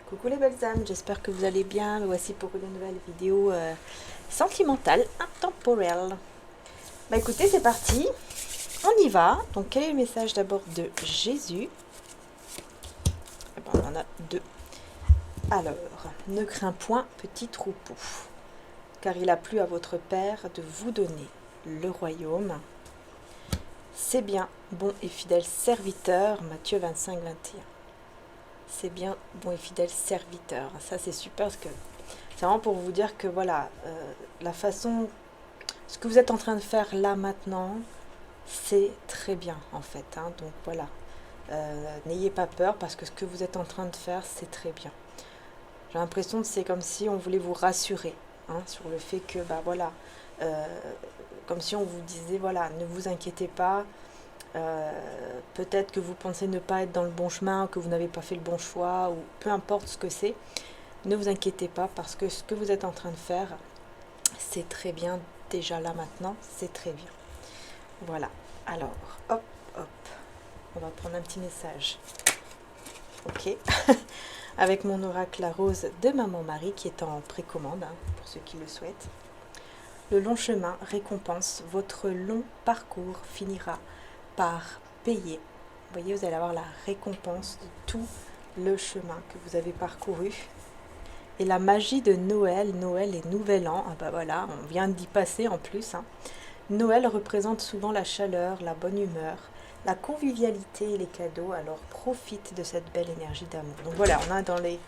Coucou les belles âmes, j'espère que vous allez bien. Me voici pour une nouvelle vidéo sentimentale, intemporelle. Bah écoutez, c'est parti, on y va. Donc quel est le message d'abord de Jésus? Eh ben, on en a deux. Alors, ne crains point, petit troupeau, car il a plu à votre Père de vous donner le royaume. C'est bien, bon et fidèle serviteur, Matthieu 25, 21. C'est bien, bon et fidèle serviteur. Ça, c'est super parce que c'est vraiment pour vous dire que voilà, la façon, ce que vous êtes en train de faire là maintenant, c'est très bien en fait. Hein. Donc voilà, n'ayez pas peur parce que ce que vous êtes en train de faire, c'est très bien. J'ai l'impression que c'est comme si on voulait vous rassurer hein, sur le fait que, bah voilà, comme si on vous disait, voilà, ne vous inquiétez pas. Peut-être que vous pensez ne pas être dans le bon chemin, que vous n'avez pas fait le bon choix, ou peu importe ce que c'est, ne vous inquiétez pas parce que ce que vous êtes en train de faire, c'est très bien déjà là maintenant, c'est très bien. Voilà, alors, hop, hop, on va prendre un petit message. Ok, avec mon oracle la rose de Maman Marie qui est en précommande, hein, pour ceux qui le souhaitent. Le long chemin récompense, votre long parcours finira par payer. Vous voyez, vous allez avoir la récompense de tout le chemin que vous avez parcouru. Et la magie de Noël, Noël et Nouvel An, ah bah voilà, on vient d'y passer en plus. Hein. Noël représente souvent la chaleur, la bonne humeur, la convivialité et les cadeaux, alors profite de cette belle énergie d'amour. Donc voilà, on a dans les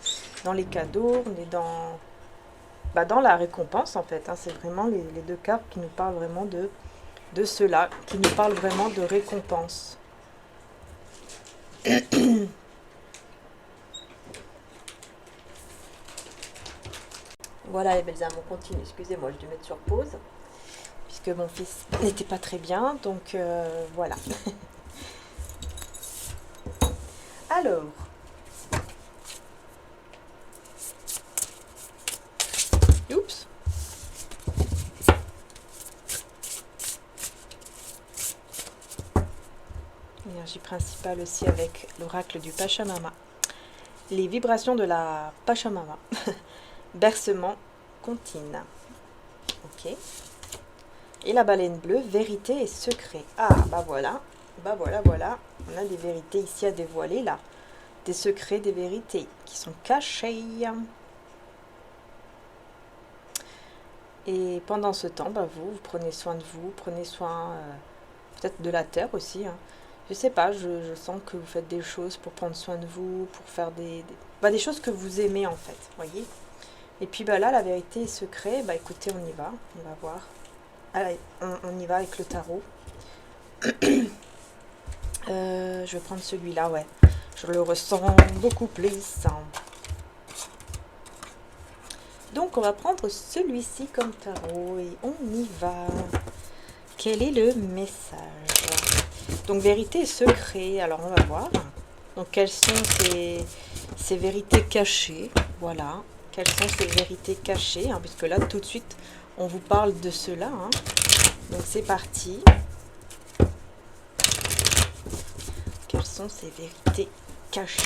cadeaux, on est dans la récompense en fait. Hein. C'est vraiment les deux cartes qui nous parlent vraiment de cela, qui nous parle vraiment de récompense. Voilà les belles âmes, on continue. Excusez-moi, je vais mettre sur pause, puisque mon fils n'était pas très bien, donc voilà. Alors, oups. Énergie principale aussi avec l'oracle du Pachamama. Les vibrations de la Pachamama. Bercement contine. Ok. Et la baleine bleue, vérité et secret. Ah, bah voilà. Bah voilà, voilà. On a des vérités ici à dévoiler là. Des secrets, des vérités qui sont cachés. Et pendant ce temps, bah vous prenez soin de vous, prenez soin peut-être de la terre aussi. Hein. Je sais pas, je sens que vous faites des choses pour prendre soin de vous, pour faire des choses que vous aimez en fait, voyez. Et puis bah là, la vérité est secret, bah écoutez, on y va voir. Allez, on y va avec le tarot. Je vais prendre celui-là, ouais. Je le ressens beaucoup plus. Hein. Donc on va prendre celui-ci comme tarot et on y va. Quel est le message? Donc vérité et secret, alors on va voir. Donc quelles sont ces vérités cachées? Voilà, quelles sont ces vérités cachées? Hein, puisque là tout de suite on vous parle de cela. Hein. Donc c'est parti. Quelles sont ces vérités cachées?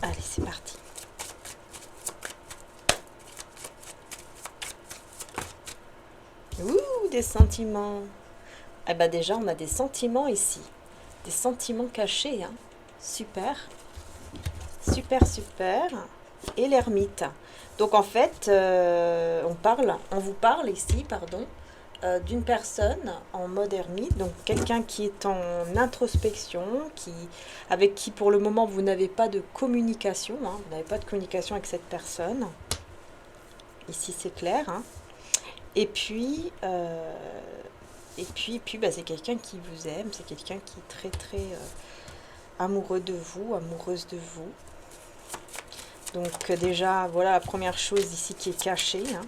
Allez, c'est parti. Ouh, des sentiments. Eh ben déjà, on a des sentiments ici. Des sentiments cachés. Hein. Super. Super, super. Et l'ermite. Donc en fait, on vous parle ici, pardon, d'une personne en mode ermite, donc quelqu'un qui est en introspection, avec qui pour le moment vous n'avez pas de communication, hein, vous n'avez pas de communication avec cette personne. Ici c'est clair. Hein. Et puis, bah, c'est quelqu'un qui vous aime, c'est quelqu'un qui est très très amoureux de vous, amoureuse de vous. Donc déjà, voilà la première chose ici qui est cachée. Hein.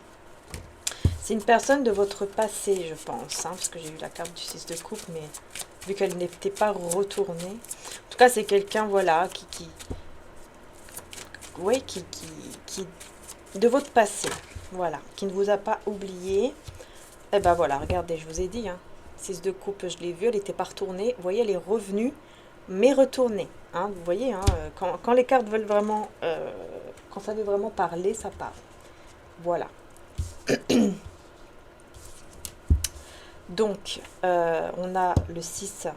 C'est une personne de votre passé, je pense, hein, parce que j'ai eu la carte du 6 de coupe, mais vu qu'elle n'était pas retournée. En tout cas, c'est quelqu'un, voilà, qui de votre passé, voilà, qui ne vous a pas oublié. Et ben voilà, regardez, je vous ai dit, hein, 6 de coupe, je l'ai vue, elle n'était pas retournée. Vous voyez, elle est revenue mais retournez. Hein, vous voyez, hein, quand les cartes veulent vraiment, quand ça veut vraiment parler, ça parle. Voilà. Donc, on a le 6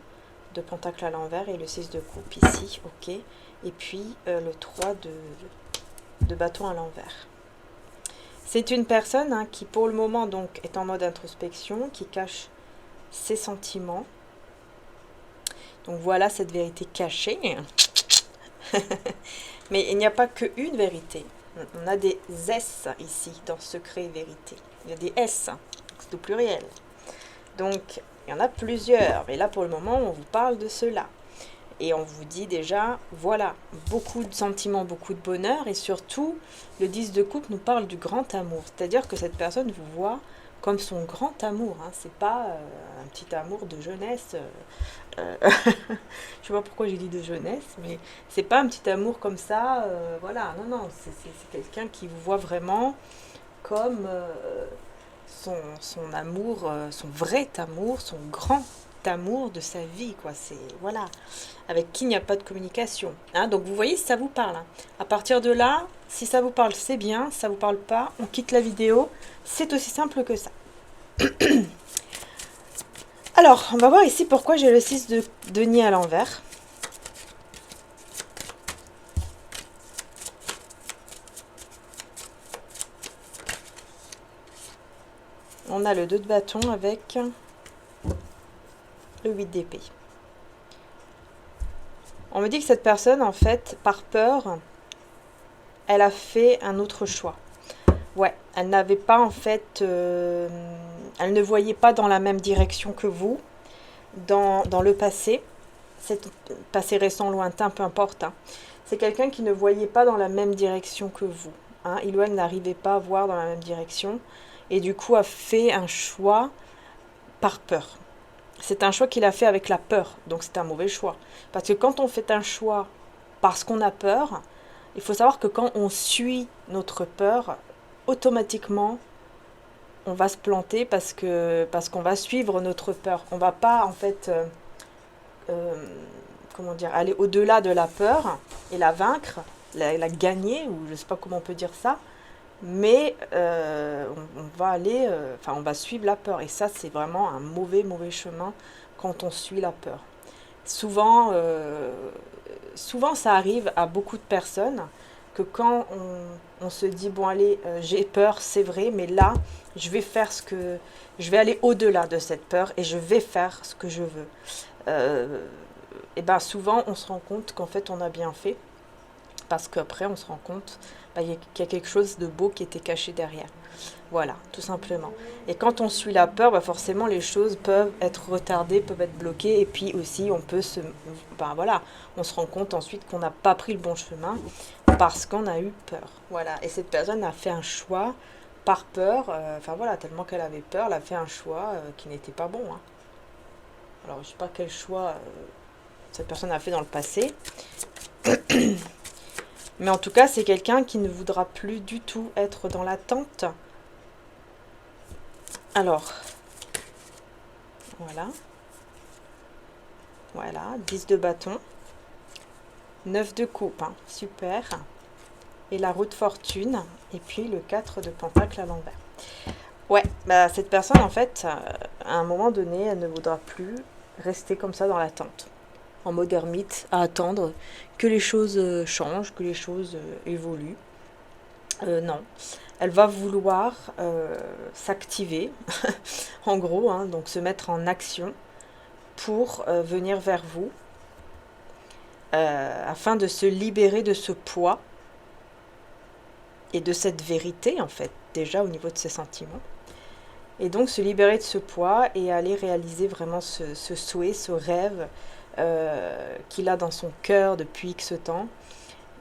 de pentacle à l'envers et le 6 de coupe ici, ok. Et puis le 3 de bâton à l'envers. C'est une personne hein, qui pour le moment donc est en mode introspection, qui cache ses sentiments. Donc voilà cette vérité cachée. Mais il n'y a pas qu'une vérité. On a des S ici dans secret et vérité. Il y a des S, c'est au pluriel. Donc il y en a plusieurs. Mais là pour le moment on vous parle de cela. Et on vous dit déjà, voilà, beaucoup de sentiments, beaucoup de bonheur. Et surtout, le 10 de coupe nous parle du grand amour. C'est-à-dire que cette personne vous voit comme son grand amour. Hein. C'est pas un petit amour de jeunesse. Je sais pas pourquoi j'ai dit de jeunesse, mais c'est pas un petit amour comme ça. Voilà, non, non, c'est quelqu'un qui vous voit vraiment comme son amour, son vrai amour, son grand amour de sa vie, quoi. C'est voilà, avec qui il n'y a pas de communication. Hein, donc vous voyez, ça vous parle. Hein. À partir de là, si ça vous parle, c'est bien. Si ça vous parle pas, on quitte la vidéo. C'est aussi simple que ça. Alors, on va voir ici pourquoi j'ai le 6 de denier à l'envers. On a le 2 de bâton avec le 8 d'épée. On me dit que cette personne, en fait, par peur, elle a fait un autre choix. Ouais, elle n'avait pas, en fait, elle ne voyait pas dans la même direction que vous, dans le passé. C'est passé récent, lointain, peu importe. Hein. C'est quelqu'un qui ne voyait pas dans la même direction que vous. Hein. Il ou elle n'arrivait pas à voir dans la même direction. Et du coup a fait un choix par peur. C'est un choix qu'il a fait avec la peur. Donc c'est un mauvais choix. Parce que quand on fait un choix parce qu'on a peur, il faut savoir que quand on suit notre peur, automatiquement, on va se planter parce qu'on va suivre notre peur. On va pas, en fait, comment dire, aller au-delà de la peur et la vaincre, la gagner, ou je sais pas comment on peut dire ça, mais on va aller, enfin, on va suivre la peur. Et ça, c'est vraiment un mauvais chemin quand on suit la peur. Souvent, souvent ça arrive à beaucoup de personnes que quand on se dit bon allez j'ai peur c'est vrai mais là je vais faire je vais aller au-delà de cette peur et je vais faire ce que je veux, et ben souvent on se rend compte qu'en fait on a bien fait parce qu'après on se rend compte qu'il y a quelque chose de beau qui était caché derrière. Voilà, tout simplement. Et quand on suit la peur, forcément les choses peuvent être retardées, peuvent être bloquées, et puis aussi on peut voilà, on se rend compte ensuite qu'on n'a pas pris le bon chemin parce qu'on a eu peur. Voilà, et cette personne a fait un choix par peur, enfin voilà, tellement qu'elle avait peur, elle a fait un choix qui n'était pas bon. Hein. Alors je ne sais pas quel choix cette personne a fait dans le passé. Mais en tout cas, c'est quelqu'un qui ne voudra plus du tout être dans l'attente. Alors, voilà. Voilà, 10 de bâton. 9 de coupe, hein, super. Et la roue de fortune. Et puis le 4 de pentacle à l'envers. Ouais, cette personne, en fait, à un moment donné, elle ne voudra plus rester comme ça dans l'attente. En mode ermite, à attendre que les choses changent, que les choses évoluent. Non, elle va vouloir s'activer, en gros, hein, donc se mettre en action pour venir vers vous, afin de se libérer de ce poids et de cette vérité, en fait, déjà au niveau de ses sentiments. Et donc se libérer de ce poids et aller réaliser vraiment ce souhait, ce rêve qu'il a dans son cœur depuis X temps,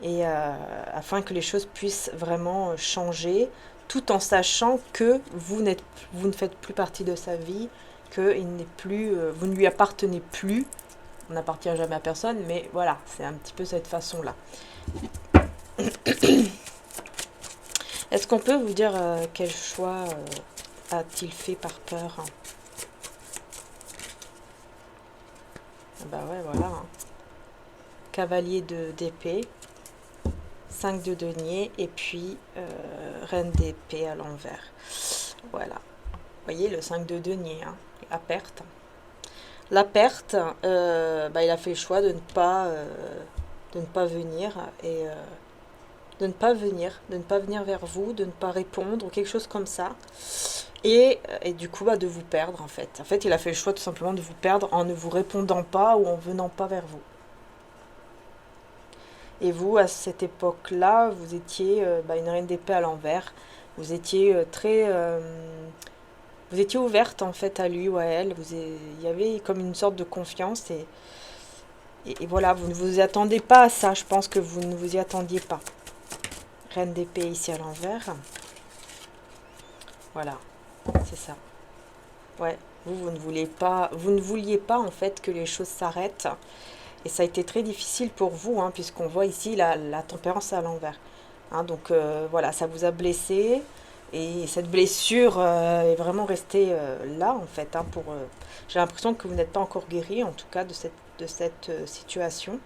et afin que les choses puissent vraiment changer, tout en sachant que vous ne faites plus partie de sa vie, que vous ne lui appartenez plus. On n'appartient jamais à personne, mais voilà, c'est un petit peu cette façon-là. Est-ce qu'on peut vous dire quel choix a-t-il fait par peur? Bah ouais, voilà. Hein. cavalier d'épée, 5 de denier et puis reine d'épée à l'envers. Voilà. Vous voyez le 5 de denier, hein, la perte. La perte, il a fait le choix de ne pas venir et de ne pas venir vers vous, de ne pas répondre ou quelque chose comme ça. Et du coup, de vous perdre en fait. En fait, il a fait le choix tout simplement de vous perdre en ne vous répondant pas ou en venant pas vers vous. Et vous, à cette époque-là, vous étiez une reine d'épée à l'envers. Vous étiez vous étiez ouverte en fait à lui ou à elle. Il y avait comme une sorte de confiance et voilà, vous ne vous y attendez pas à ça. Je pense que vous ne vous y attendiez pas. Reine d'épée ici à l'envers. Voilà, c'est ça. Ouais, vous ne vouliez pas en fait que les choses s'arrêtent. Et ça a été très difficile pour vous, hein, puisqu'on voit ici la tempérance à l'envers. Hein, donc voilà, ça vous a blessé. Et cette blessure est vraiment restée là, en fait. Hein, j'ai l'impression que vous n'êtes pas encore guéri, en tout cas, de cette situation.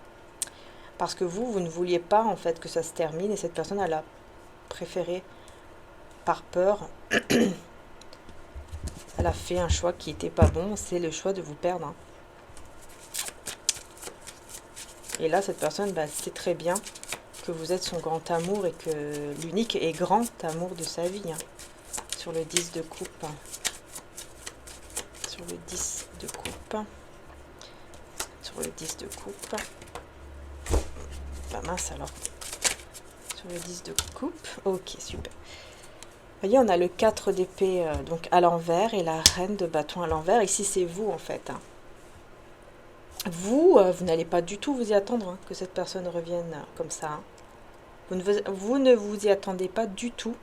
Parce que vous ne vouliez pas, en fait, que ça se termine. Et cette personne, elle a préféré, par peur, elle a fait un choix qui n'était pas bon. C'est le choix de vous perdre. Hein. Et là, cette personne sait très bien que vous êtes son grand amour et que l'unique et grand amour de sa vie. Hein. Sur le 10 de coupe. Sur le 10 de coupe. Sur le 10 de coupe. Pas mince alors. Sur le 10 de coupe. Ok, super. Vous voyez, on a le 4 d'épée donc à l'envers et la reine de bâton à l'envers. Ici, c'est vous en fait. Hein. Vous n'allez pas du tout vous y attendre hein, que cette personne revienne comme ça. Hein. Vous ne vous y attendez pas du tout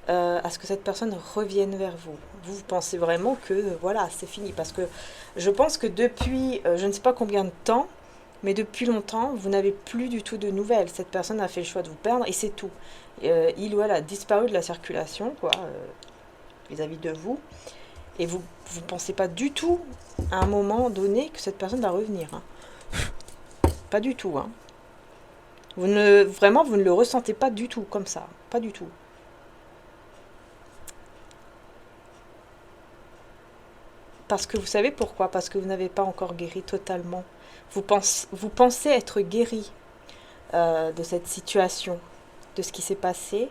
à ce que cette personne revienne vers vous. Vous pensez vraiment que voilà, c'est fini. Parce que je pense que depuis, je ne sais pas combien de temps, mais depuis longtemps, vous n'avez plus du tout de nouvelles. Cette personne a fait le choix de vous perdre et c'est tout. Il ou elle a disparu de la circulation, quoi, vis-à-vis de vous. Et vous ne pensez pas du tout, à un moment donné, que cette personne va revenir. Hein. Pas du tout. Hein. Vraiment, vous ne le ressentez pas du tout, comme ça. Pas du tout. Parce que vous savez pourquoi? Parce que vous n'avez pas encore guéri totalement. Vous pensez être guéri de cette situation, de ce qui s'est passé.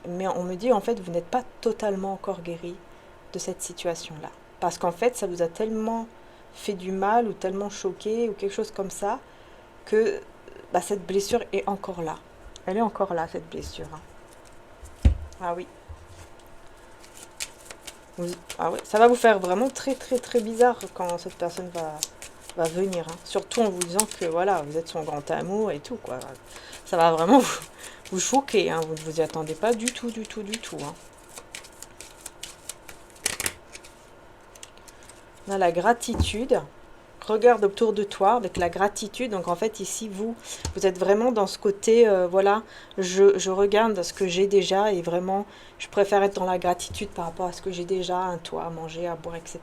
Mais on me dit, en fait, vous n'êtes pas totalement encore guéri de cette situation-là. Parce qu'en fait, ça vous a tellement fait du mal ou tellement choqué ou quelque chose comme ça que cette blessure est encore là. Elle est encore là, cette blessure. Hein. Ah oui. Ah ouais, ça va vous faire vraiment très très très bizarre quand cette personne va venir. Hein. Surtout en vous disant que voilà, vous êtes son grand amour et tout. Quoi. Ça va vraiment vous choquer. Hein. Vous ne vous y attendez pas du tout, du tout, du tout. Hein. On a la gratitude. Regarde autour de toi avec la gratitude. Donc en fait ici vous êtes vraiment dans ce côté voilà, je regarde ce que j'ai déjà et vraiment je préfère être dans la gratitude par rapport à ce que j'ai déjà, un toit à manger, à boire, etc.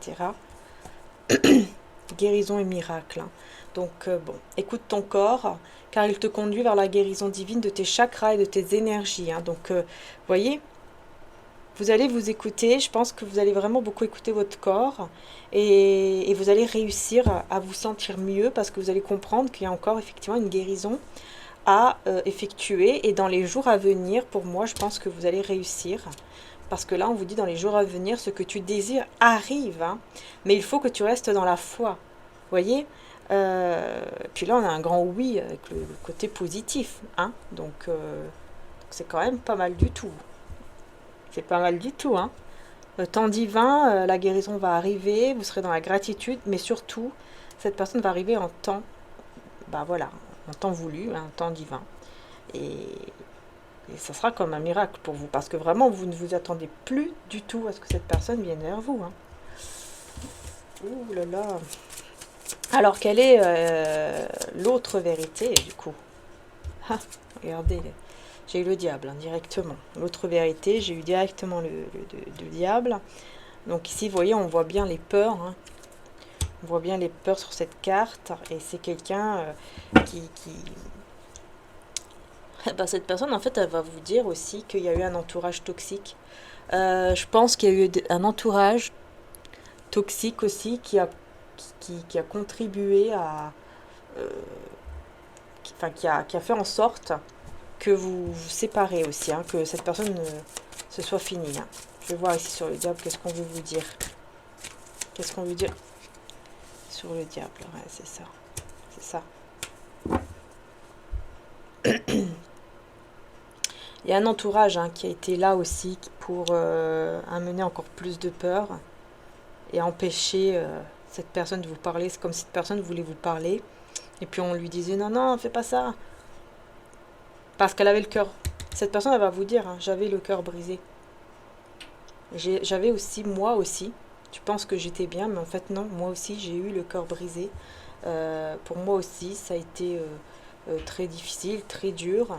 Guérison et miracle. Hein. Donc bon, écoute ton corps car il te conduit vers la guérison divine de tes chakras et de tes énergies. Hein. Donc voyez, vous allez vous écouter, je pense que vous allez vraiment beaucoup écouter votre corps et vous allez réussir à vous sentir mieux parce que vous allez comprendre qu'il y a encore effectivement une guérison à effectuer et dans les jours à venir, pour moi, je pense que vous allez réussir parce que là, on vous dit dans les jours à venir, ce que tu désires arrive, hein, mais il faut que tu restes dans la foi, vous voyez puis là, on a un grand oui avec le côté positif, hein, donc c'est quand même pas mal du tout. C'est pas mal du tout, hein. Le temps divin, la guérison va arriver, vous serez dans la gratitude, mais surtout, cette personne va arriver en temps, voilà, en temps voulu, un temps divin. Et ça sera comme un miracle pour vous, parce que vraiment, vous ne vous attendez plus du tout à ce que cette personne vienne vers vous. Hein. Ouh là là. Alors, quelle est l'autre vérité, du coup? Ah, regardez, j'ai eu le diable hein, directement. L'autre vérité, j'ai eu directement le diable. Donc ici, vous voyez, on voit bien les peurs. Hein. On voit bien les peurs sur cette carte. Et c'est quelqu'un qui... Ben, cette personne, en fait, elle va vous dire aussi qu'il y a eu un entourage toxique. Je pense qu'il y a eu un entourage toxique aussi qui a contribué à... qui a fait en sorte que vous vous séparez aussi, hein, que cette personne se soit finie. Hein. Je vais voir ici sur le diable, qu'est-ce qu'on veut vous dire. Qu'est-ce qu'on veut dire sur le diable, ouais, c'est ça. C'est ça. Il y a un entourage qui a été là aussi pour amener encore plus de peur et empêcher cette personne de vous parler. C'est comme si cette personne voulait vous parler. Et puis on lui disait non, non, fais pas ça. Parce qu'elle avait le cœur. Cette personne, elle va vous dire, j'avais le cœur brisé. J'avais aussi, moi aussi, tu penses que j'étais bien, mais en fait non, moi aussi j'ai eu le cœur brisé. Pour moi aussi, ça a été très difficile, très dur.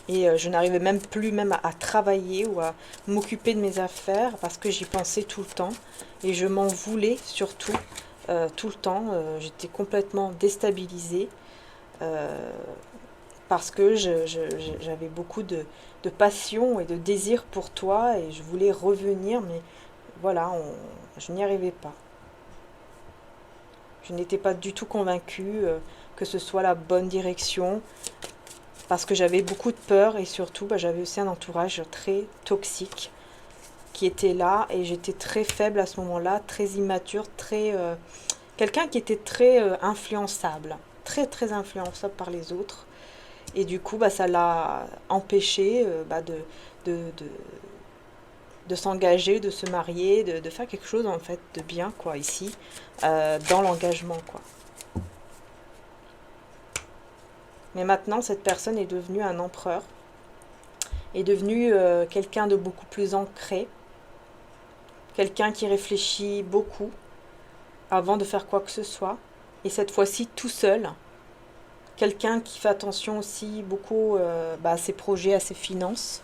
Et je n'arrivais même plus même à travailler ou à m'occuper de mes affaires parce que j'y pensais tout le temps. Et je m'en voulais surtout tout le temps. J'étais complètement déstabilisée parce que j'avais beaucoup de passion et de désir pour toi et je voulais revenir, mais voilà, je n'y arrivais pas. Je n'étais pas du tout convaincue que ce soit la bonne direction. Parce que j'avais beaucoup de peur et surtout j'avais aussi un entourage très toxique qui était là et j'étais très faible à ce moment-là, très immature, très quelqu'un qui était très influençable, très très influençable par les autres et du coup ça l'a empêché de s'engager, de se marier, de faire quelque chose en fait de bien quoi ici dans l'engagement quoi. Mais maintenant, cette personne est devenue un empereur, est devenue quelqu'un de beaucoup plus ancré, quelqu'un qui réfléchit beaucoup avant de faire quoi que ce soit, et cette fois-ci tout seul, quelqu'un qui fait attention aussi beaucoup à ses projets, à ses finances,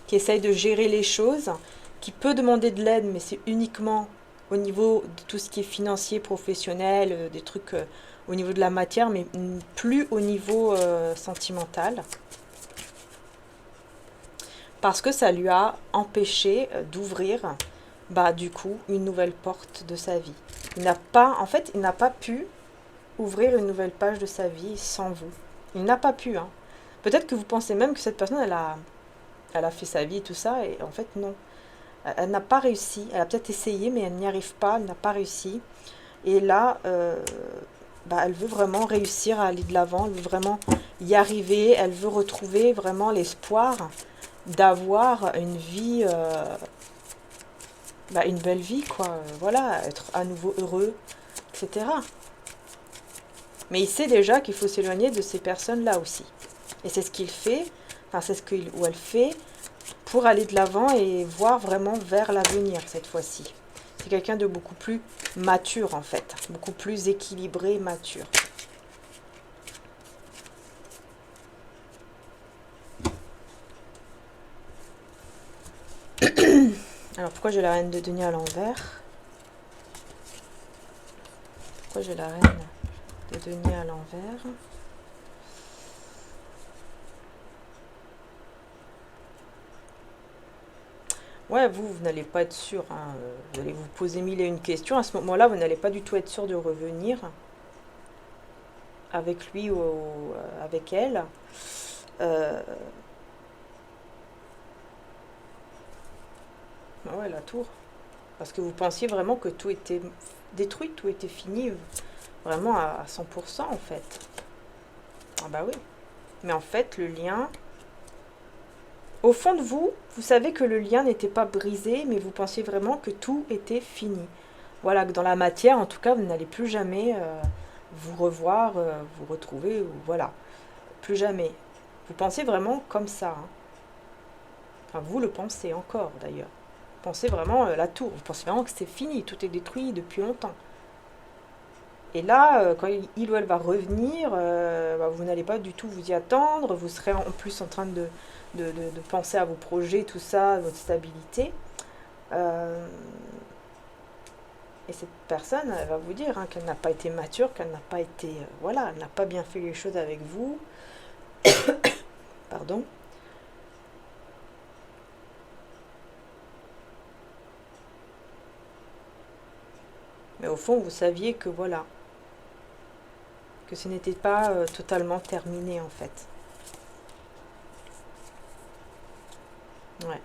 qui essaye de gérer les choses, qui peut demander de l'aide, mais c'est uniquement au niveau de tout ce qui est financier, professionnel, des trucs au niveau de la matière, mais plus au niveau sentimental. Parce que ça lui a empêché d'ouvrir, du coup, une nouvelle porte de sa vie. Il n'a pas pu ouvrir une nouvelle page de sa vie sans vous. Il n'a pas pu. Peut-être que vous pensez même que cette personne, elle a fait sa vie et tout ça, et en fait, non. Elle n'a pas réussi. Elle a peut-être essayé, mais elle n'y arrive pas, elle n'a pas réussi. Et là, elle veut vraiment réussir à aller de l'avant, elle veut vraiment y arriver, elle veut retrouver vraiment l'espoir d'avoir une vie, une belle vie, quoi. Voilà, être à nouveau heureux, etc. Mais il sait déjà qu'il faut s'éloigner de ces personnes-là aussi. Et c'est ce qu'il fait, c'est ce qu'il ou elle fait pour aller de l'avant et voir vraiment vers l'avenir cette fois-ci. C'est quelqu'un de beaucoup plus mature en fait, beaucoup plus équilibré, mature. Alors pourquoi j'ai la reine de denier à l'envers? Pourquoi j'ai la reine de denier à l'envers? Ouais, vous n'allez pas être sûr. Vous allez vous poser mille et une questions. À ce moment-là, vous n'allez pas du tout être sûr de revenir avec lui ou avec elle. Ouais, la tour. Parce que vous pensiez vraiment que tout était détruit, tout était fini. Vraiment à 100% en fait. Ah bah oui. Mais en fait, le lien... Au fond de vous, vous savez que le lien n'était pas brisé, mais vous pensiez vraiment que tout était fini. Voilà, que dans la matière, en tout cas, vous n'allez plus jamais vous revoir, vous retrouver, ou voilà. Plus jamais. Vous pensez vraiment comme ça. Enfin, vous le pensez encore, d'ailleurs. Vous pensez vraiment la tour. Vous pensez vraiment que c'est fini, tout est détruit depuis longtemps. Et là, quand il ou elle va revenir, vous n'allez pas du tout vous y attendre. Vous serez en plus en train de penser à vos projets, tout ça, votre stabilité. Et cette personne, elle va vous dire hein, qu'elle n'a pas été mature, qu'elle n'a pas été... voilà, elle n'a pas bien fait les choses avec vous. Pardon. Mais au fond, vous saviez que voilà, que ce n'était pas totalement terminé en fait. Ouais.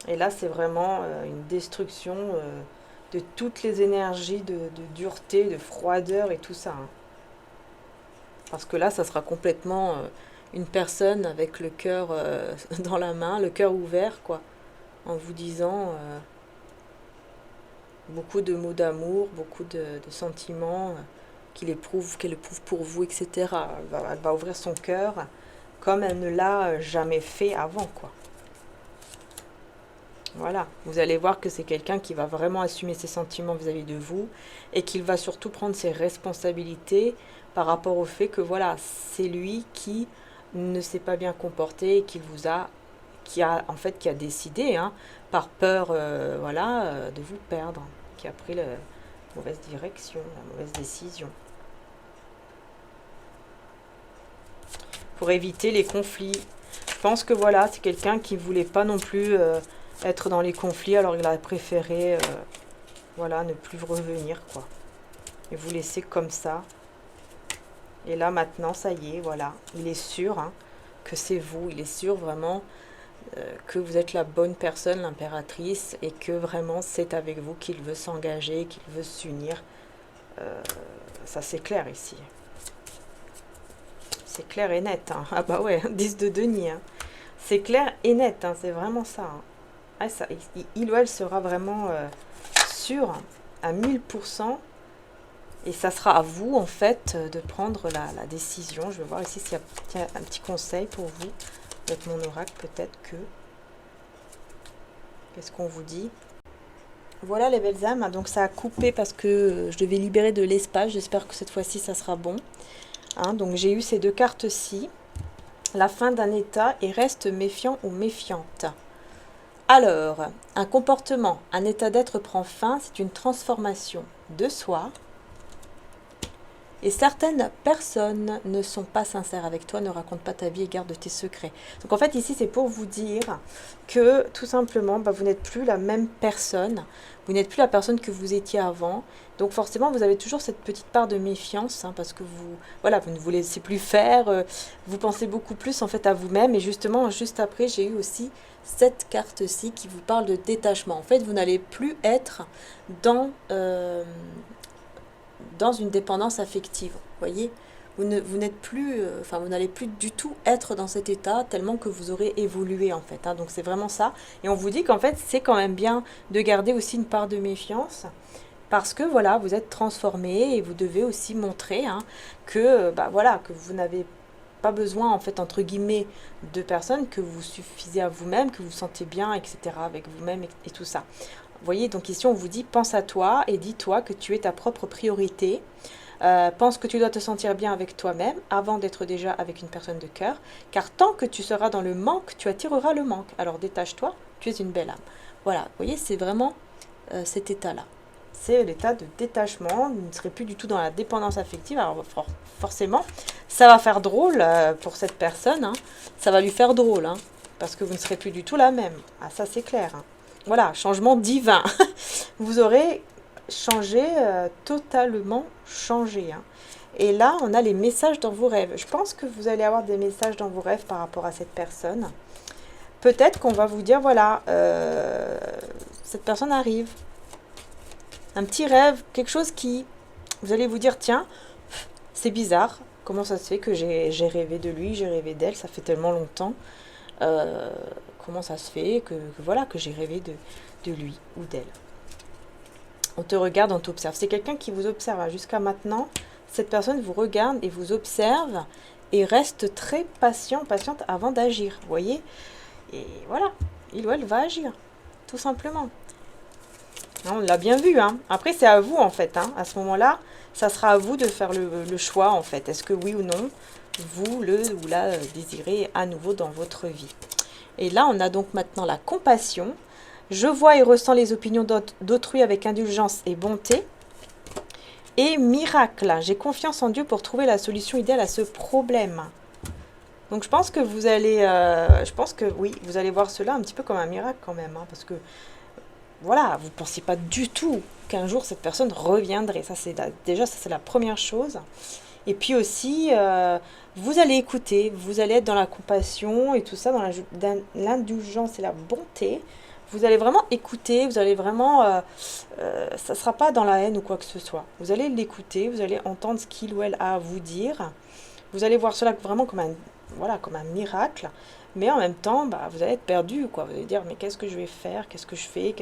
Et là, c'est vraiment une destruction de toutes les énergies de dureté, de froideur et tout ça. Hein. Parce que là, ça sera complètement une personne avec le cœur dans la main, le cœur ouvert, quoi, en vous disant beaucoup de mots d'amour, beaucoup de sentiments qu'elle éprouve pour vous, etc. Elle va ouvrir son cœur comme elle ne l'a jamais fait avant, quoi. Voilà, vous allez voir que c'est quelqu'un qui va vraiment assumer ses sentiments vis-à-vis de vous et qu'il va surtout prendre ses responsabilités par rapport au fait que voilà, c'est lui qui ne s'est pas bien comporté et qui a décidé, hein, par peur, voilà, de vous perdre, qui a pris la mauvaise direction, la mauvaise décision. Pour éviter les conflits. Je pense que voilà, c'est quelqu'un qui ne voulait pas non plus être dans les conflits, alors il a préféré voilà, ne plus revenir, quoi. Et vous laisser comme ça. Et là, maintenant, ça y est, voilà. Il est sûr hein, que c'est vous. Il est sûr vraiment que vous êtes la bonne personne, l'impératrice, et que vraiment c'est avec vous qu'il veut s'engager, qu'il veut s'unir. Ça, c'est clair ici. C'est clair et net. Hein. Ah bah ouais, 10 de denier. Hein. C'est clair et net, hein, c'est vraiment ça. Hein. Ah, ça, il ou elle sera vraiment sûr à 1000%. Et ça sera à vous, en fait, de prendre la décision. Je vais voir ici s'il y a un petit conseil pour vous. Avec mon oracle, peut-être que... Qu'est-ce qu'on vous dit? Voilà les belles âmes. Donc ça a coupé parce que je devais libérer de l'espace. J'espère que cette fois-ci, ça sera bon. Hein, donc j'ai eu ces deux cartes-ci. La fin d'un état et reste méfiant ou méfiante. Alors, un comportement, un état d'être prend fin, c'est une transformation de soi. Et certaines personnes ne sont pas sincères avec toi, ne racontent pas ta vie et gardent tes secrets. Donc en fait ici c'est pour vous dire que tout simplement vous n'êtes plus la même personne, vous n'êtes plus la personne que vous étiez avant. Donc forcément vous avez toujours cette petite part de méfiance hein, parce que vous ne vous laissez plus faire, vous pensez beaucoup plus en fait à vous-même. Et justement juste après j'ai eu aussi cette carte-ci qui vous parle de détachement. En fait vous n'allez plus être dans une dépendance affective, voyez, vous n'êtes plus, vous n'allez plus du tout être dans cet état tellement que vous aurez évolué en fait, hein, donc c'est vraiment ça, et on vous dit qu'en fait c'est quand même bien de garder aussi une part de méfiance, parce que voilà, vous êtes transformé et vous devez aussi montrer hein, que, voilà, que vous n'avez pas besoin en fait entre guillemets de personnes, que vous suffisez à vous-même, que vous vous sentez bien, etc. avec vous-même et tout ça. Vous voyez, donc ici on vous dit pense à toi et dis-toi que tu es ta propre priorité. Pense que tu dois te sentir bien avec toi-même avant d'être déjà avec une personne de cœur, car tant que tu seras dans le manque, tu attireras le manque. Alors détache-toi, tu es une belle âme. Voilà, vous voyez, c'est vraiment cet état-là. C'est l'état de détachement, vous ne serez plus du tout dans la dépendance affective. Alors forcément, ça va faire drôle pour cette personne, hein. Ça va lui faire drôle, hein, parce que vous ne serez plus du tout la même. Ah ça c'est clair, hein. Voilà, changement divin. Vous aurez changé, totalement changé. Hein. Et là, on a les messages dans vos rêves. Je pense que vous allez avoir des messages dans vos rêves par rapport à cette personne. Peut-être qu'on va vous dire, voilà, cette personne arrive. Un petit rêve, quelque chose qui... Vous allez vous dire, tiens, c'est bizarre. Comment ça se fait que j'ai rêvé de lui, j'ai rêvé d'elle, ça fait tellement longtemps. Comment ça se fait que j'ai rêvé de lui ou d'elle. On te regarde, on t'observe. C'est quelqu'un qui vous observe. Jusqu'à maintenant, cette personne vous regarde et vous observe et reste très patiente avant d'agir. Vous voyez? Et voilà, il ou elle va agir, tout simplement. On l'a bien vu. Hein. Après, c'est à vous, en fait. Hein. À ce moment-là, ça sera à vous de faire le choix, en fait. Est-ce que oui ou non, vous le ou la désirez à nouveau dans votre vie? Et là, on a donc maintenant la compassion. Je vois et ressens les opinions d'autrui avec indulgence et bonté. Et miracle, j'ai confiance en Dieu pour trouver la solution idéale à ce problème. Donc je pense que vous allez, oui, vous allez voir cela un petit peu comme un miracle quand même, hein, parce que voilà, vous ne pensiez pas du tout qu'un jour cette personne reviendrait. Ça c'est déjà ça c'est la première chose. Et puis aussi, vous allez écouter, vous allez être dans la compassion et tout ça, dans l'indulgence et la bonté. Vous allez vraiment écouter, vous allez vraiment, ça ne sera pas dans la haine ou quoi que ce soit. Vous allez l'écouter, vous allez entendre ce qu'il ou elle a à vous dire. Vous allez voir cela vraiment comme un, voilà, comme un miracle. Mais en même temps, bah, vous allez être perdu, quoi. Vous allez dire, mais qu'est-ce que je vais faire? Qu'est-ce que je fais?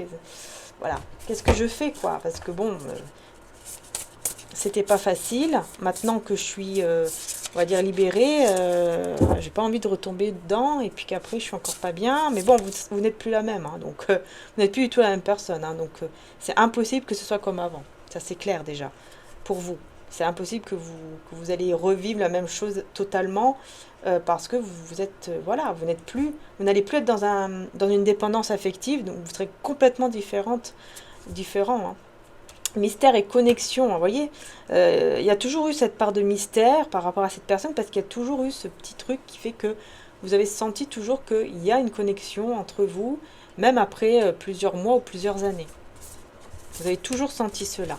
Voilà, qu'est-ce que je fais, quoi? Parce que bon, c'était pas facile. Maintenant que je suis, on va dire, libérée, j'ai pas envie de retomber dedans. Et puis qu'après, je suis encore pas bien. Mais bon, vous n'êtes plus la même. Hein, donc, vous n'êtes plus du tout la même personne. Hein, donc, c'est impossible que ce soit comme avant. Ça, c'est clair déjà. Pour vous. C'est impossible que vous allez revivre la même chose totalement. Parce que vous êtes, voilà, vous n'allez plus être dans une dépendance affective. Donc, vous serez complètement différent. Hein. Mystère et connexion, vous voyez, il y a toujours eu cette part de mystère par rapport à cette personne parce qu'il y a toujours eu ce petit truc qui fait que vous avez senti toujours qu'il y a une connexion entre vous, même après plusieurs mois ou plusieurs années. Vous avez toujours senti cela.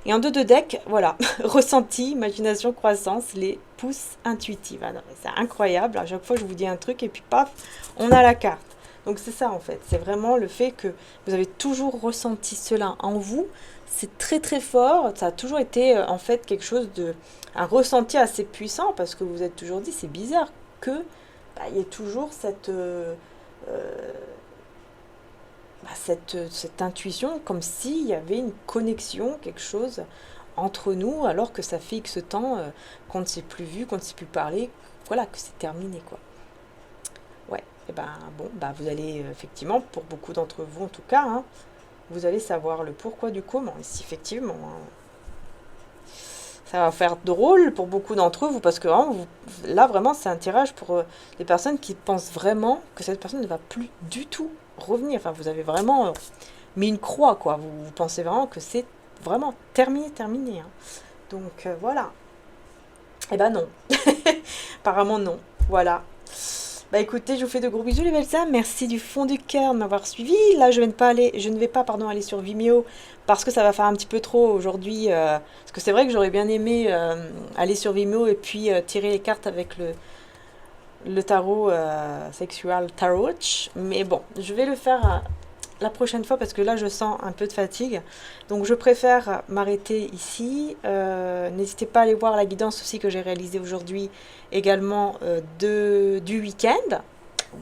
Et en 2 de deck, voilà, ressenti, imagination, croissance, les pouces intuitives. Ah c'est incroyable, à chaque fois je vous dis un truc et puis paf, on a la carte. Donc c'est ça en fait, c'est vraiment le fait que vous avez toujours ressenti cela en vous. C'est très très fort, ça a toujours été en fait quelque chose de... un ressenti assez puissant parce que vous vous êtes toujours dit, c'est bizarre que y ait toujours cette intuition comme s'il y avait une connexion, quelque chose entre nous alors que ça fait X temps qu'on ne s'est plus vu, qu'on ne s'est plus parlé, voilà, que c'est terminé quoi. Ouais, et ben bon, vous allez effectivement, pour beaucoup d'entre vous en tout cas, hein, vous allez savoir le pourquoi du comment. Et si effectivement, hein, ça va faire drôle pour beaucoup d'entre vous parce que hein, là vraiment c'est un tirage pour les personnes qui pensent vraiment que cette personne ne va plus du tout revenir. Enfin, vous avez vraiment mis une croix quoi. Vous pensez vraiment que c'est vraiment terminé. Hein. Donc voilà. Eh ben non. Apparemment non. Voilà. Bah écoutez, je vous fais de gros bisous les belles âmes. Merci du fond du cœur de m'avoir suivi. Là, je ne vais pas aller sur Vimeo parce que ça va faire un petit peu trop aujourd'hui. Parce que c'est vrai que j'aurais bien aimé aller sur Vimeo et puis tirer les cartes avec le tarot Sexual Tarot. Mais bon, je vais le faire la prochaine fois parce que là, je sens un peu de fatigue. Donc, je préfère m'arrêter ici. N'hésitez pas à aller voir la guidance aussi que j'ai réalisée aujourd'hui également du week-end.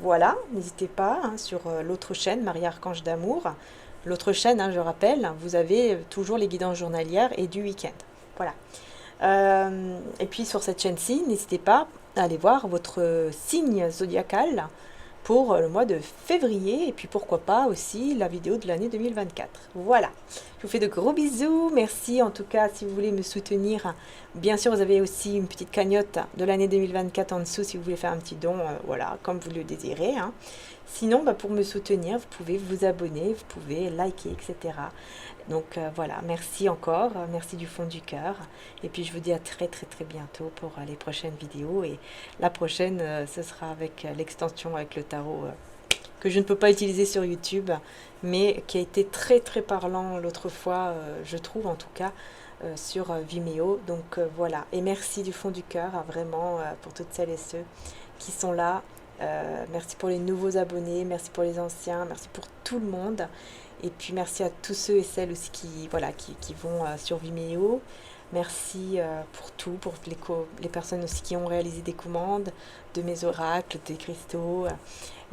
Voilà, n'hésitez pas hein, sur l'autre chaîne, Marie Archange d'Amour. L'autre chaîne, hein, je rappelle, vous avez toujours les guidances journalières et du week-end. Voilà. Et puis sur cette chaîne-ci, n'hésitez pas à aller voir votre signe zodiacal pour le mois de février et puis pourquoi pas aussi la vidéo de l'année 2024. Voilà, je vous fais de gros bisous, merci en tout cas si vous voulez me soutenir, bien sûr vous avez aussi une petite cagnotte de l'année 2024 en dessous si vous voulez faire un petit don, voilà, comme vous le désirez. Hein. Sinon, pour me soutenir, vous pouvez vous abonner, vous pouvez liker, etc. Donc voilà, merci encore, merci du fond du cœur. Et puis je vous dis à très très très bientôt pour les prochaines vidéos. Et la prochaine, ce sera avec l'extension avec le tarot que je ne peux pas utiliser sur YouTube, mais qui a été très très parlant l'autre fois, je trouve en tout cas, sur Vimeo. Donc voilà, et merci du fond du cœur, vraiment, pour toutes celles et ceux qui sont là. Merci pour les nouveaux abonnés, merci pour les anciens, merci pour tout le monde. Et puis merci à tous ceux et celles aussi qui vont sur Vimeo. Merci pour tout, pour les personnes aussi qui ont réalisé des commandes de mes oracles, des cristaux.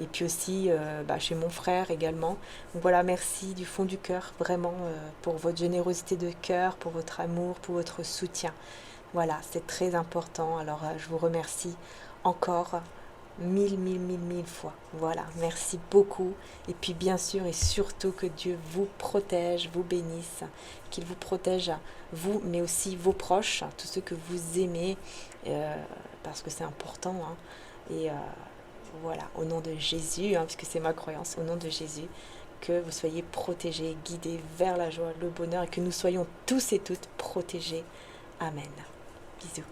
Et puis aussi chez mon frère également. Donc voilà, merci du fond du cœur, vraiment, pour votre générosité de cœur, pour votre amour, pour votre soutien. Voilà, c'est très important. Alors je vous remercie encore. Mille fois. Voilà, merci beaucoup. Et puis bien sûr et surtout que Dieu vous protège, vous bénisse, qu'il vous protège, vous, mais aussi vos proches, tous ceux que vous aimez, parce que c'est important. Hein. Et Voilà, au nom de Jésus, hein, puisque c'est ma croyance, au nom de Jésus, que vous soyez protégés, guidés vers la joie, le bonheur, et que nous soyons tous et toutes protégés. Amen. Bisous.